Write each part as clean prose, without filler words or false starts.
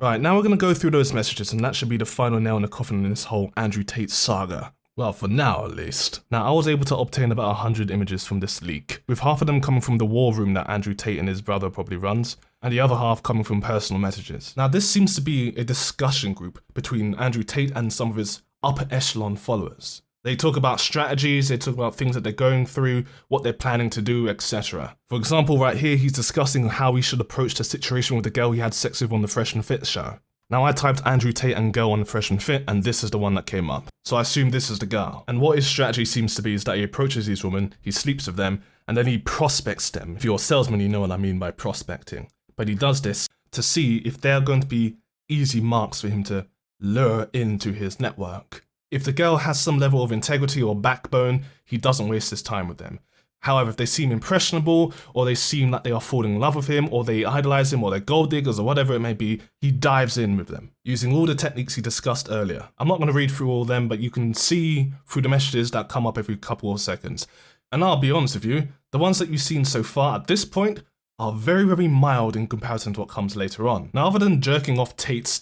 Right, now we're going to go through those messages, and that should be the final nail in the coffin in this whole Andrew Tate saga. Well, for now at least. Now, I was able to obtain about 100 images from this leak, with half of them coming from the war room that Andrew Tate and his brother probably runs, and the other half coming from personal messages. Now, this seems to be a discussion group between Andrew Tate and some of his upper echelon followers. They talk about strategies, they talk about things that they're going through, what they're planning to do, etc. For example, right here, he's discussing how he should approach the situation with the girl he had sex with on the Fresh and Fit show. Now, I typed Andrew Tate and girl on Fresh and Fit, and this is the one that came up. So I assume this is the girl. And what his strategy seems to be is that he approaches these women, he sleeps with them, and then he prospects them. If you're a salesman, you know what I mean by prospecting. But he does this to see if they're going to be easy marks for him to lure into his network. If the girl has some level of integrity or backbone, he doesn't waste his time with them. However, if they seem impressionable, or they seem like they are falling in love with him, or they idolize him, or they're gold diggers, or whatever it may be, he dives in with them, using all the techniques he discussed earlier. I'm not going to read through all of them, but you can see through the messages that come up every couple of seconds. And I'll be honest with you, the ones that you've seen so far at this point are very, very mild in comparison to what comes later on. Now, other than jerking off Tate's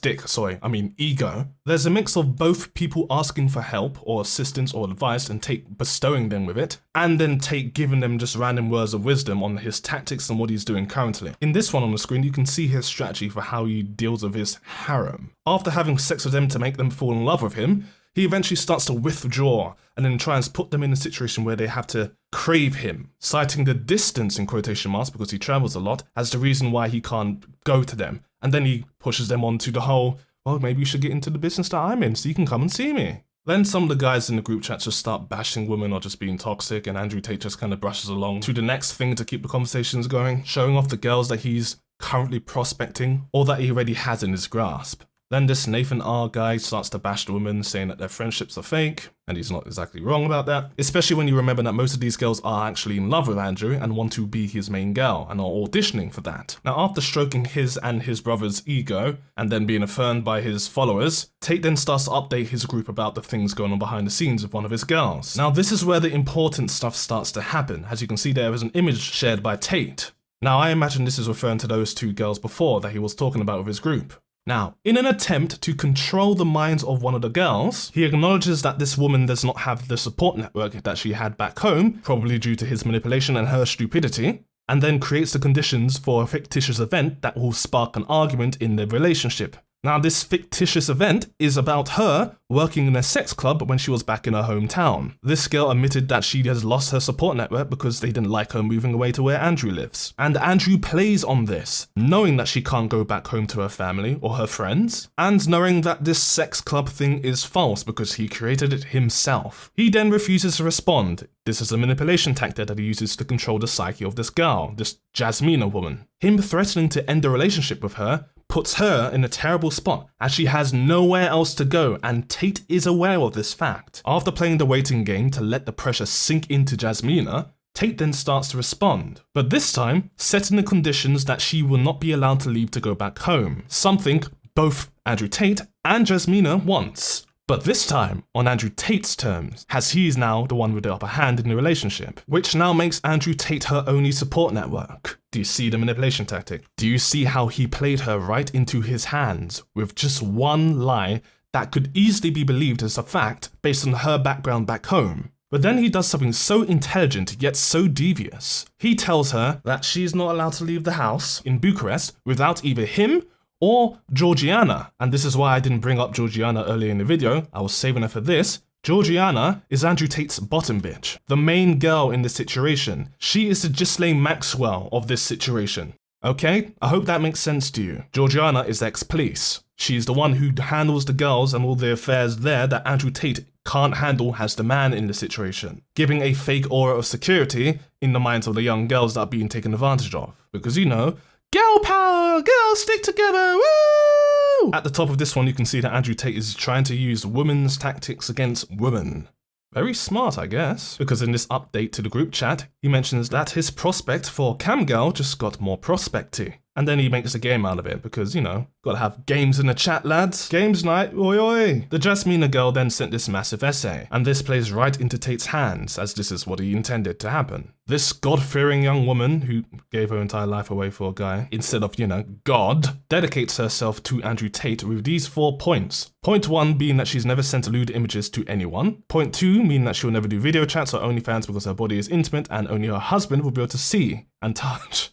ego, there's a mix of both people asking for help or assistance or advice and Tate bestowing them with it, and then Tate giving them just random words of wisdom on his tactics and what he's doing currently. In this one on the screen, you can see his strategy for how he deals with his harem. After having sex with them to make them fall in love with him, he eventually starts to withdraw and then tries to put them in a situation where they have to crave him, citing the distance in quotation marks because he travels a lot as the reason why he can't go to them. And then he pushes them onto the whole, well, maybe you should get into the business that I'm in so you can come and see me. Then some of the guys in the group chat just start bashing women or just being toxic, and Andrew Tate just kind of brushes along to the next thing to keep the conversations going, showing off the girls that he's currently prospecting or that he already has in his grasp. Then this Nathan R guy starts to bash the women, saying that their friendships are fake, and he's not exactly wrong about that, especially when you remember that most of these girls are actually in love with Andrew and want to be his main girl and are auditioning for that. Now, after stroking his and his brother's ego and then being affirmed by his followers, Tate then starts to update his group about the things going on behind the scenes with one of his girls. Now, this is where the important stuff starts to happen. As you can see, there is an image shared by Tate. Now, I imagine this is referring to those two girls before that he was talking about with his group. Now, in an attempt to control the minds of one of the girls, he acknowledges that this woman does not have the support network that she had back home, probably due to his manipulation and her stupidity, and then creates the conditions for a fictitious event that will spark an argument in their relationship. Now, this fictitious event is about her working in a sex club when she was back in her hometown. This girl admitted that she has lost her support network because they didn't like her moving away to where Andrew lives. And Andrew plays on this, knowing that she can't go back home to her family or her friends, and knowing that this sex club thing is false because he created it himself. He then refuses to respond. This is a manipulation tactic that he uses to control the psyche of this girl, this Jasmina woman. Him threatening to end the relationship with her puts her in a terrible spot as she has nowhere else to go, and Tate is aware of this fact. After playing the waiting game to let the pressure sink into Jasmina, Tate then starts to respond, but this time setting the conditions that she will not be allowed to leave to go back home, something both Andrew Tate and Jasmina wants. But this time on Andrew Tate's terms, as he is now the one with the upper hand in the relationship, which now makes Andrew Tate her only support network. Do you see the manipulation tactic? Do you see how he played her right into his hands with just one lie that could easily be believed as a fact based on her background back home? But then he does something so intelligent yet so devious. He tells her that she's not allowed to leave the house in Bucharest without either him or Georgiana. And this is why I didn't bring up Georgiana earlier in the video. I was saving her for this. Georgiana is Andrew Tate's bottom bitch, the main girl in this situation. She is the Ghislaine Maxwell of this situation. Okay? I hope that makes sense to you. Georgiana is ex-police. She's the one who handles the girls and all the affairs there that Andrew Tate can't handle as the man in the situation, giving a fake aura of security in the minds of the young girls that are being taken advantage of. Because, you know, girl power, girls stick together, woo! At the top of this one, you can see that Andrew Tate is trying to use women's tactics against women. Very smart, I guess, because in this update to the group chat, he mentions that his prospect for Cam Girl just got more prospecty. And then he makes a game out of it because, you know, gotta have games in the chat, lads. Games night, oi oi. The Jasmina girl then sent this massive essay, and this plays right into Tate's hands, as this is what he intended to happen. This God-fearing young woman, who gave her entire life away for a guy, instead of, you know, God, dedicates herself to Andrew Tate with these 4 points. Point 1 being that she's never sent lewd images to anyone. Point 2 meaning that she'll never do video chats or OnlyFans because her body is intimate and only her husband will be able to see and touch.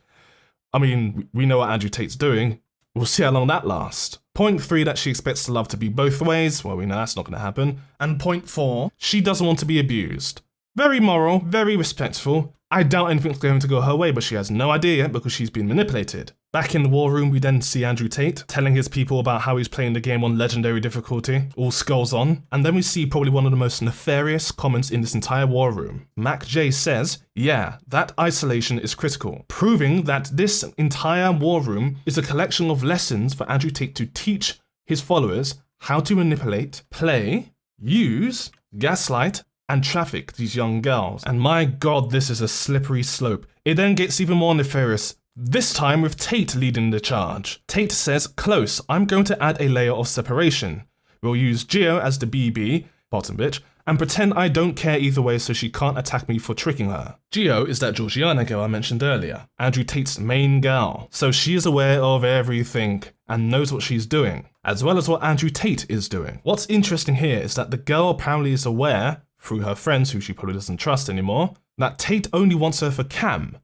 I mean, we know what Andrew Tate's doing. We'll see how long that lasts. Point 3, that she expects love to be both ways. Well, we know that's not going to happen. And point 4, she doesn't want to be abused. Very moral, very respectful. I doubt anything's going to go her way, but she has no idea yet because she's been manipulated. Back in the war room, we then see Andrew Tate telling his people about how he's playing the game on legendary difficulty, all skulls on, and then we see probably one of the most nefarious comments in this entire war room. Mac J says, yeah, that isolation is critical, proving that this entire war room is a collection of lessons for Andrew Tate to teach his followers how to manipulate, play, use, gaslight, and traffic these young girls. And my god, this is a slippery slope. It then gets even more nefarious, this time with Tate leading the charge. Tate says, close, I'm going to add a layer of separation. We'll use Gio as the BB, bottom bitch, and pretend I don't care either way so she can't attack me for tricking her. Gio is that Georgiana girl I mentioned earlier, Andrew Tate's main girl, so she is aware of everything and knows what she's doing, as well as what Andrew Tate is doing. What's interesting here is that the girl apparently is aware, through her friends who she probably doesn't trust anymore, that Tate only wants her for Cam,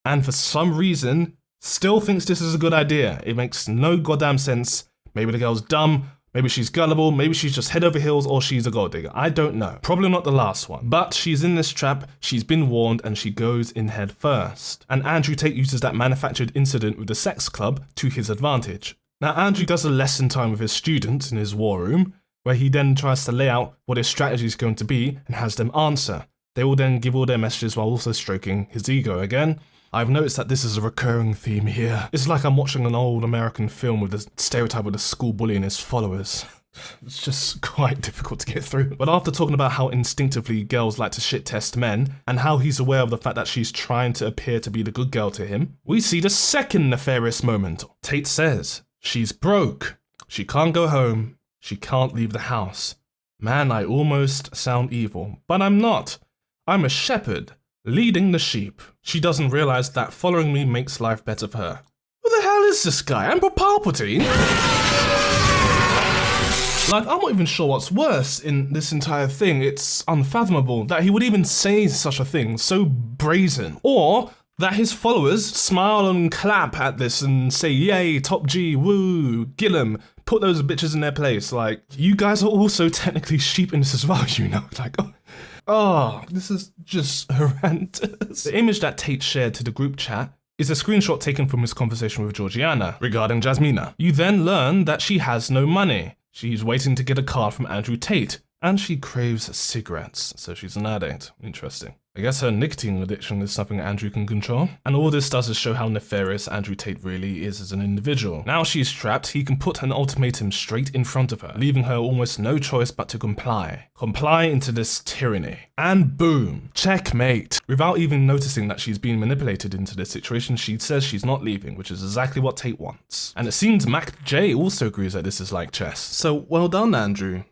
and for some reason, still thinks this is a good idea. It makes no goddamn sense. Maybe the girl's dumb, maybe she's gullible, maybe she's just head over heels, or she's a gold digger. I don't know. Probably not the last one. But she's in this trap, she's been warned, and she goes in head first. And Andrew Tate uses that manufactured incident with the sex club to his advantage. Now Andrew does a lesson time with his students in his war room, where he then tries to lay out what his strategy is going to be and has them answer. They will then give all their messages while also stroking his ego again. I've noticed that this is a recurring theme here. It's like I'm watching an old American film with the stereotype of the school bully and his followers. It's just quite difficult to get through. But after talking about how instinctively girls like to shit test men, and how he's aware of the fact that she's trying to appear to be the good girl to him, we see the second nefarious moment. Tate says, she's broke. She can't go home. She can't leave the house. Man, I almost sound evil, but I'm not. I'm a shepherd, leading the sheep. She doesn't realize that following me makes life better for her. Who the hell is this guy? Emperor Palpatine? Like, I'm not even sure what's worse in this entire thing. It's unfathomable that he would even say such a thing, so brazen. Or that his followers smile and clap at this and say, yay, top G, woo, Gillum, put those bitches in their place. Like, you guys are also technically sheep in this as well, you know? Like, oh, this is just horrendous. The image that Tate shared to the group chat is a screenshot taken from his conversation with Georgiana regarding Jasmina. You then learn that she has no money. She's waiting to get a card from Andrew Tate, and she craves cigarettes, so she's an addict. Interesting. I guess her nicotine addiction is something Andrew can control. And all this does is show how nefarious Andrew Tate really is as an individual. Now she's trapped, he can put an ultimatum straight in front of her, leaving her almost no choice but to comply. Comply into this tyranny. And boom, checkmate. Without even noticing that she's being manipulated into this situation, she says she's not leaving, which is exactly what Tate wants. And it seems Mac J also agrees that this is like chess. So well done, Andrew.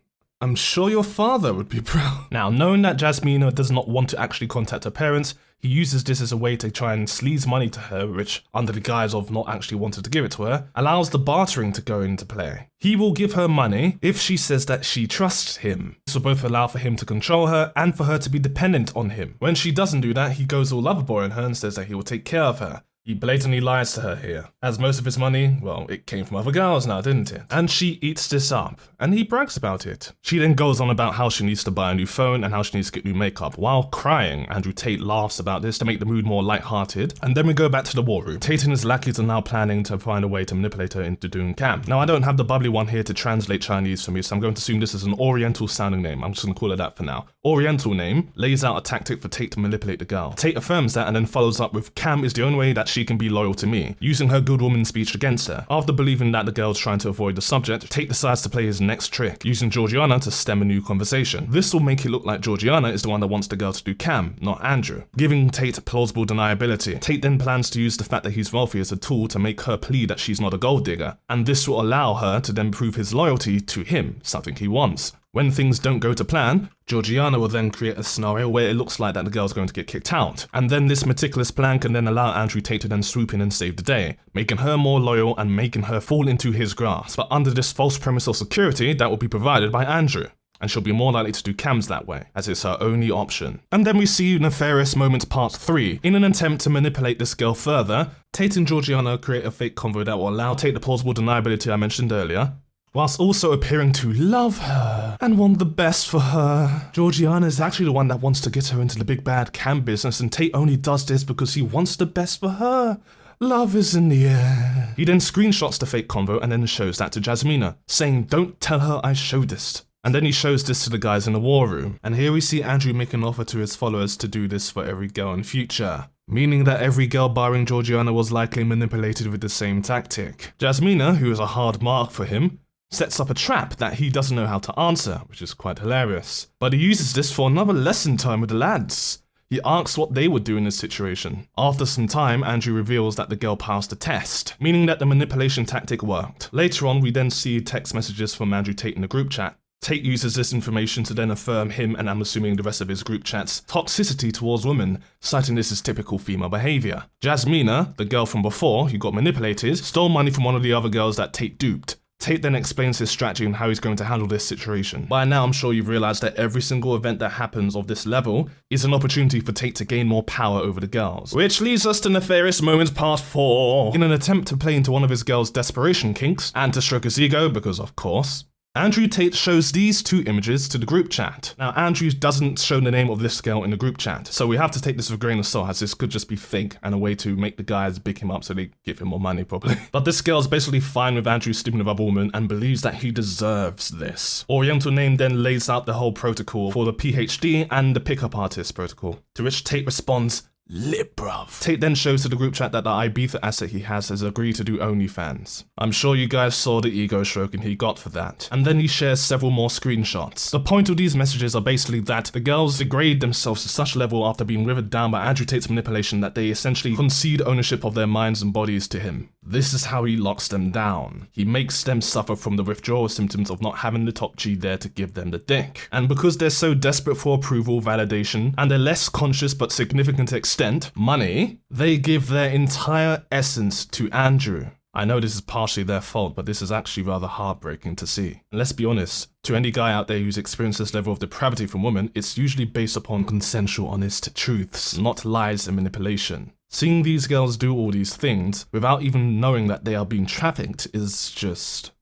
I'm sure your father would be proud. Now, knowing that Jasmina does not want to actually contact her parents, he uses this as a way to try and sleaze money to her, which, under the guise of not actually wanting to give it to her, allows the bartering to go into play. He will give her money if she says that she trusts him. This will both allow for him to control her and for her to be dependent on him. When she doesn't do that, he goes all loverboy on her and says that he will take care of her. He blatantly lies to her here, as most of his money, well, it came from other girls now, didn't it? And she eats this up, and he brags about it. She then goes on about how she needs to buy a new phone and how she needs to get new makeup. While crying, Andrew Tate laughs about this to make the mood more lighthearted, and then we go back to the war room. Tate and his lackeys are now planning to find a way to manipulate her into doing Cam. Now, I don't have the bubbly one here to translate Chinese for me, so I'm going to assume this is an Oriental sounding name. I'm just going to call it that for now. Oriental name lays out a tactic for Tate to manipulate the girl. Tate affirms that and then follows up with Cam is the only way that she can be loyal to me, using her good woman speech against her. After believing that the girl's trying to avoid the subject, Tate decides to play his next trick, using Georgiana to stem a new conversation. This will make it look like Georgiana is the one that wants the girl to do cam, not Andrew, giving Tate plausible deniability. Tate then plans to use the fact that he's wealthy as a tool to make her plead that she's not a gold digger, and this will allow her to then prove his loyalty to him, something he wants. When things don't go to plan, Georgiana will then create a scenario where it looks like that the girl's going to get kicked out. And then this meticulous plan can then allow Andrew Tate to then swoop in and save the day, making her more loyal and making her fall into his grasp. But under this false premise of security that will be provided by Andrew. And she'll be more likely to do cams that way, as it's her only option. And then we see Nefarious Moments Part 3. In an attempt to manipulate this girl further, Tate and Georgiana create a fake convo that will allow Tate the plausible deniability I mentioned earlier, whilst also appearing to love her and want the best for her. Georgiana is actually the one that wants to get her into the big bad cam business, and Tate only does this because he wants the best for her. Love is in the air. He then screenshots the fake convo and then shows that to Jasmina, saying, "Don't tell her I showed this." And then he shows this to the guys in the war room. And here we see Andrew make an offer to his followers to do this for every girl in future. Meaning that every girl barring Georgiana was likely manipulated with the same tactic. Jasmina, who is a hard mark for him, sets up a trap that he doesn't know how to answer, which is quite hilarious. But he uses this for another lesson time with the lads. He asks what they would do in this situation. After some time, Andrew reveals that the girl passed the test, meaning that the manipulation tactic worked. Later on, we then see text messages from Andrew Tate in the group chat. Tate uses this information to then affirm him, and I'm assuming the rest of his group chat's toxicity towards women, citing this as typical female behavior. Jasmina, the girl from before who got manipulated, stole money from one of the other girls that Tate duped. Tate then explains his strategy and how he's going to handle this situation. By now, I'm sure you've realized that every single event that happens of this level is an opportunity for Tate to gain more power over the girls. Which leads us to Nefarious Moments Part 4. In an attempt to play into one of his girls' desperation kinks, and to stroke his ego, because of course, Andrew Tate shows these two images to the group chat. Now, Andrew doesn't show the name of this girl in the group chat, so we have to take this with a grain of salt, as this could just be fake and a way to make the guys big him up so they give him more money, probably. But this girl's basically fine with Andrew sleeping with other women and believes that he deserves this. Oriental Name then lays out the whole protocol for the PhD and the pickup artist protocol, to which Tate responds, "Lit, bruv." Tate then shows to the group chat that the Ibiza asset he has agreed to do OnlyFans. I'm sure you guys saw the ego stroking he got for that. And then he shares several more screenshots. The point of these messages are basically that the girls degrade themselves to such level after being withered down by Andrew Tate's manipulation that they essentially concede ownership of their minds and bodies to him. This is how he locks them down. He makes them suffer from the withdrawal symptoms of not having the top G there to give them the dick. And because they're so desperate for approval, validation, and a less conscious but significant extent, money, they give their entire essence to Andrew. I know this is partially their fault, but this is actually rather heartbreaking to see. And let's be honest, to any guy out there who's experienced this level of depravity from women, it's usually based upon consensual, honest truths, not lies and manipulation. Seeing these girls do all these things without even knowing that they are being trafficked is just...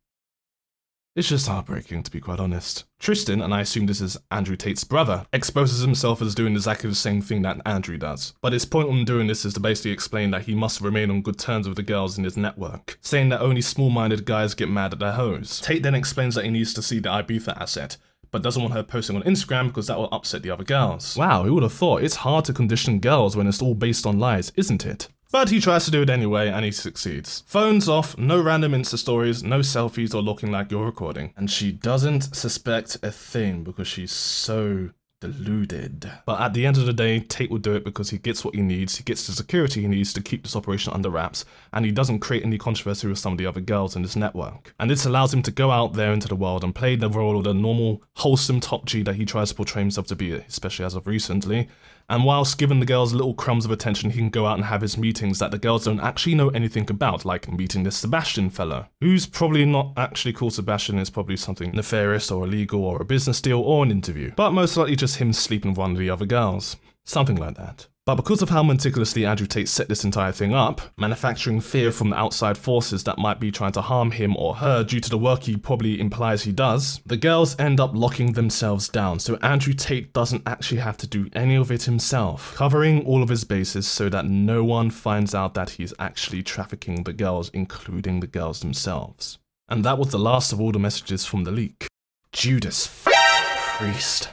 it's just heartbreaking, to be quite honest. Tristian, and I assume this is Andrew Tate's brother, exposes himself as doing exactly the same thing that Andrew does. But his point on doing this is to basically explain that he must remain on good terms with the girls in his network, saying that only small-minded guys get mad at their hoes. Tate then explains that he needs to see the Ibiza asset, but doesn't want her posting on Instagram because that will upset the other girls. Wow, who would have thought? It's hard to condition girls when it's all based on lies, isn't it? But he tries to do it anyway, and he succeeds. Phones off, no random Insta stories, no selfies or looking like you're recording. And she doesn't suspect a thing because she's so deluded. But at the end of the day, Tate will do it because he gets what he needs, he gets the security he needs to keep this operation under wraps, and he doesn't create any controversy with some of the other girls in this network. And this allows him to go out there into the world and play the role of the normal, wholesome top G that he tries to portray himself to be, especially as of recently. And whilst giving the girls little crumbs of attention, he can go out and have his meetings that the girls don't actually know anything about, like meeting this Sebastian fellow, who's probably not actually called Sebastian, is probably something nefarious or illegal or a business deal or an interview, but most likely just him sleeping with one of the other girls. Something like that. But because of how meticulously Andrew Tate set this entire thing up, manufacturing fear from the outside forces that might be trying to harm him or her due to the work he probably implies he does, the girls end up locking themselves down, so Andrew Tate doesn't actually have to do any of it himself, covering all of his bases so that no one finds out that he's actually trafficking the girls, including the girls themselves. And that was the last of all the messages from the leak. Judas Priest.